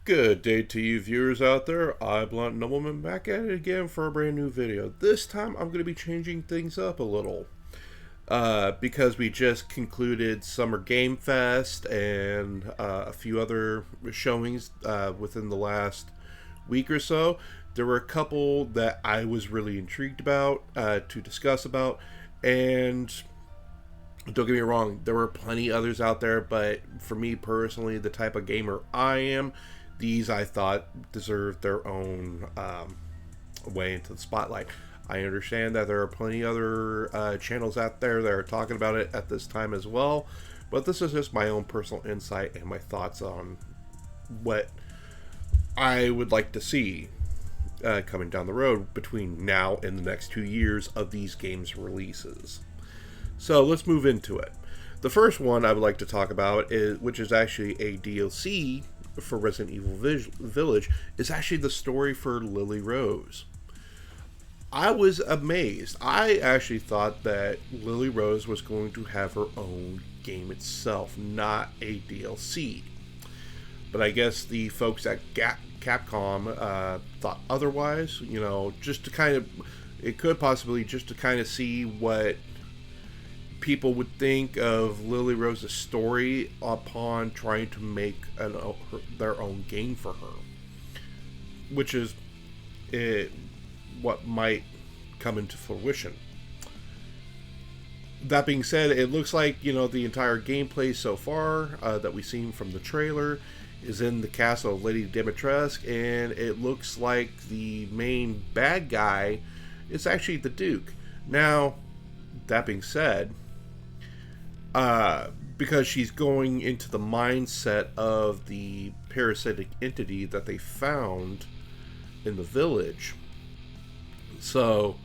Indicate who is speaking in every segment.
Speaker 1: Good day to you viewers out there. I, Blunt Nobleman, back at it again for a brand new video. This time I'm going to be changing things up a little. Because we just concluded Summer Game Fest and a few other showings within the last week or so. There were a couple that I was really intrigued about to discuss about, and don't get me wrong, there were plenty others out there, but for me personally, the type of gamer I am, these I thought deserved their own way into the spotlight. I understand that there are plenty other channels out there that are talking about it at this time as well, but this is just my own personal insight and my thoughts on what I would like to see coming down the road between now and the next 2 years of these games' releases. So let's move into it. The first one I would like to talk about, which is actually a DLC for Resident Evil Village, is actually the story for Lily Rose. I was amazed. I actually thought that Lily Rose was going to have her own game itself, not a DLC. But I guess the folks at Capcom thought otherwise. You know, just to kind of, it could possibly just to kind of see what people would think of Lily Rose's story upon trying to make their own game for her, which is what might come into fruition. That being said, it looks like, you know, the entire gameplay so far that we've seen from the trailer is in the castle of Lady Dimitrescu, and it looks like the main bad guy is actually the Duke. Now, that being said, because she's going into the mindset of the parasitic entity that they found in the village. So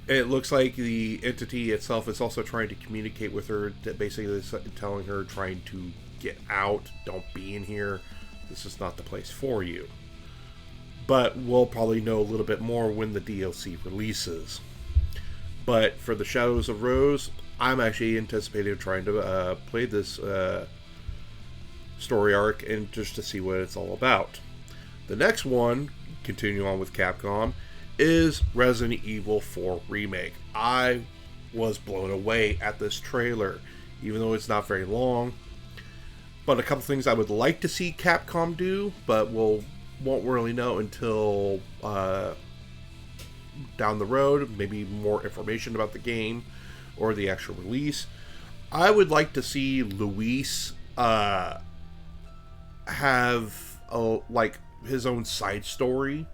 Speaker 1: it looks like the entity itself is also trying to communicate with her, basically telling her, trying to get out, don't be in here, this is not the place for you. But we'll probably know a little bit more when the DLC releases. But for the Shadows of Rose, I'm actually anticipating trying to play this story arc and just to see what it's all about. The next one, continuing on with Capcom, is Resident Evil 4 Remake. I was blown away at this trailer, even though it's not very long. But a couple things I would like to see Capcom do, but won't really know until down the road, maybe more information about the game or the actual release. I would like to see Luis have like his own side story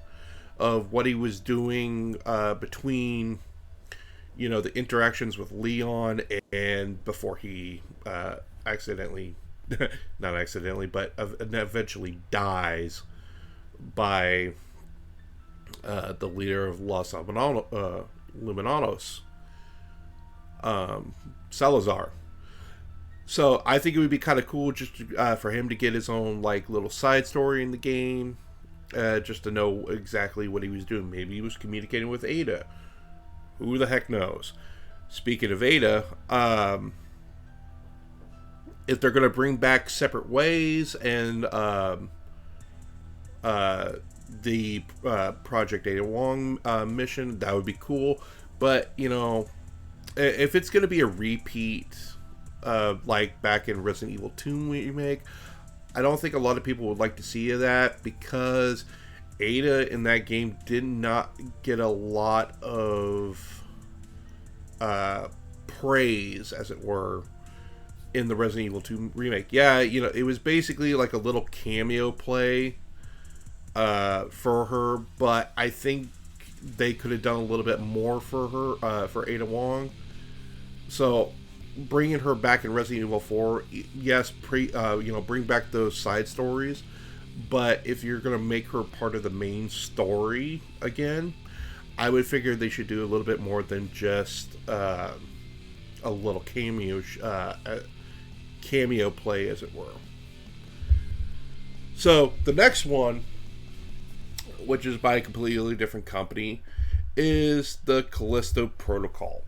Speaker 1: of what he was doing between, you know, the interactions with Leon and before he accidentally not accidentally, but eventually dies by the leader of Los Luminanos, Salazar. So I think it would be kind of cool just for him to get his own like little side story in the game, just to know exactly what he was doing. Maybe he was communicating with Ada. Who the heck knows? Speaking of Ada, if they're going to bring back Separate Ways and the Project Ada Wong mission, that would be cool. But, you know, if it's going to be a repeat like back in Resident Evil 2 Remake, I don't think a lot of people would like to see that, because Ada in that game did not get a lot of praise, as it were, in the Resident Evil 2 Remake. Yeah, you know, it was basically like a little cameo play for her, but I think they could have done a little bit more for her, for Ada Wong. So bringing her back in Resident Evil 4, yes, bring back those side stories, but if you're going to make her part of the main story again, I would figure they should do a little bit more than just a little cameo play, as it were. So the next one, which is by a completely different company, is the Callisto Protocol.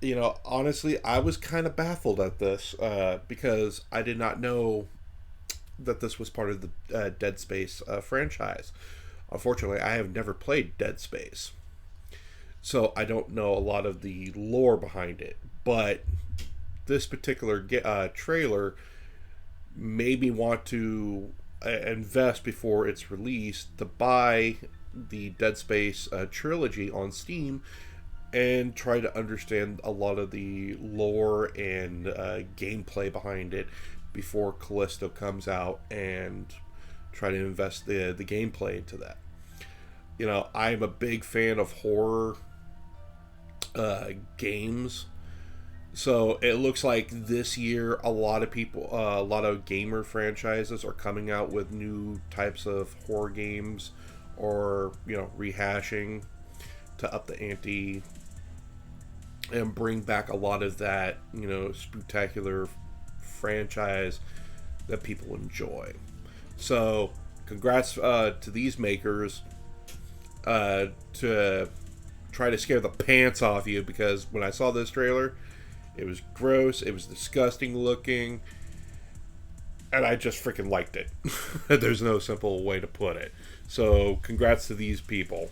Speaker 1: You know, honestly, I was kind of baffled at this because I did not know that this was part of the Dead Space franchise. Unfortunately, I have never played Dead Space, so I don't know a lot of the lore behind it. But this particular trailer made me want to invest before it's released to buy the Dead Space trilogy on Steam and try to understand a lot of the lore and gameplay behind it before Callisto comes out, and try to invest the gameplay into that. You know, I'm a big fan of horror games, so it looks like this year a lot of gamer franchises are coming out with new types of horror games, or rehashing to up the ante and bring back a lot of that spectacular franchise that people enjoy. So congrats to these makers to try to scare the pants off you, because when I saw this trailer, it was gross, it was disgusting looking, and I just freaking liked it. There's no simple way to put it. So congrats to these people.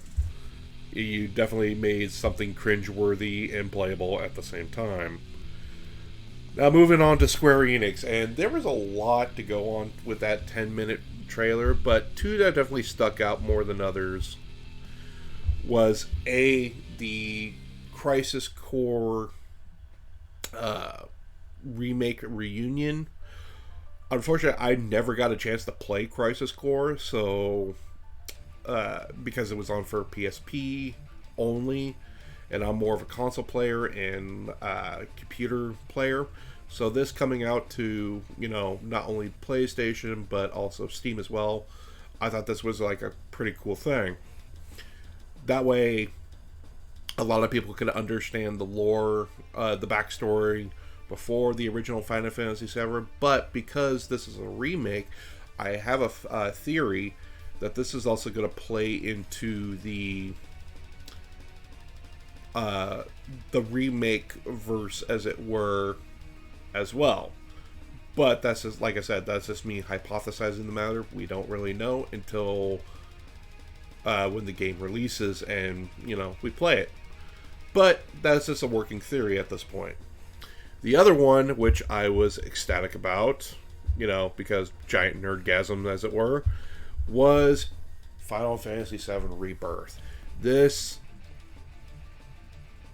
Speaker 1: You definitely made something cringeworthy and playable at the same time. Now moving on to Square Enix, and there was a lot to go on with that 10-minute trailer, but two that definitely stuck out more than others was the Crisis Core remake reunion. Unfortunately, I never got a chance to play Crisis Core, so because it was on for PSP only, and I'm more of a console player and computer player. So this coming out to, not only PlayStation, but also Steam as well, I thought this was like a pretty cool thing. That way, a lot of people could understand the lore, the backstory before the original Final Fantasy VII. But because this is a remake, I have a theory that this is also going to play into the remake verse, as it were, as well. But that's just, like I said, that's just me hypothesizing the matter. We don't really know until when the game releases and we play it. But that's just a working theory at this point. The other one, which I was ecstatic about, because giant nerdgasm, as it were, was Final Fantasy VII Rebirth. This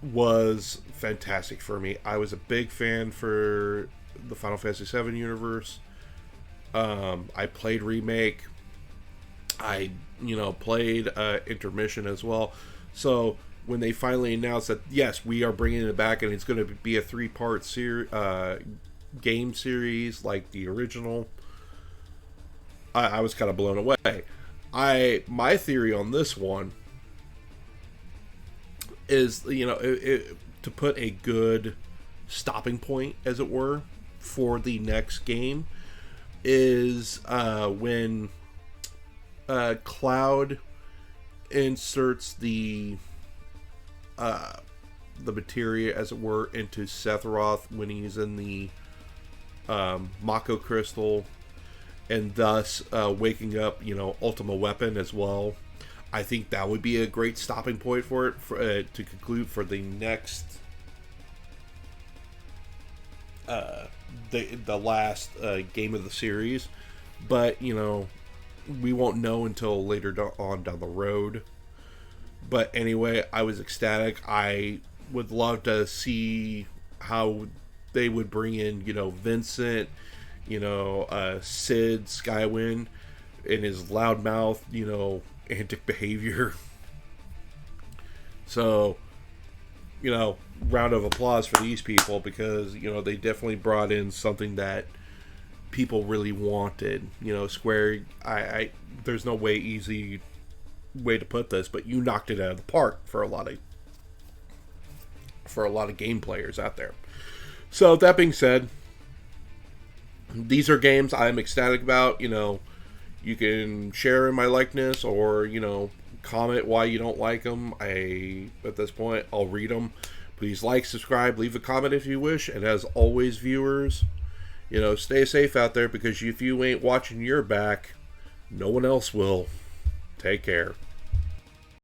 Speaker 1: was fantastic for me. I was a big fan for the Final Fantasy VII universe. I played Remake. I, played Intermission as well. So when they finally announced that, yes, we are bringing it back and it's going to be a 3-part game series like the original, I was kind of blown away. My theory on this one is, to put a good stopping point, as it were, for the next game, is when Cloud inserts the materia, as it were, into Sephiroth when he's in the Mako Crystal, and thus waking up, Ultima Weapon as well. I think that would be a great stopping point for it, to conclude for the next, the last game of the series. But we won't know until later on down the road. But anyway, I was ecstatic. I would love to see how they would bring in, Vincent, Sid Skywin, in his loudmouth, antic behavior. So, round of applause for these people, because, they definitely brought in something that people really wanted. Square, there's no easy way to put this, but you knocked it out of the park for a lot of game players out there. So that being said, these are games I'm ecstatic about. You can share in my likeness, or comment why you don't like them. At this point, I'll read them. Please like, subscribe, leave a comment if you wish, and as always, viewers, stay safe out there, because if you ain't watching your back, no one else will. Take care.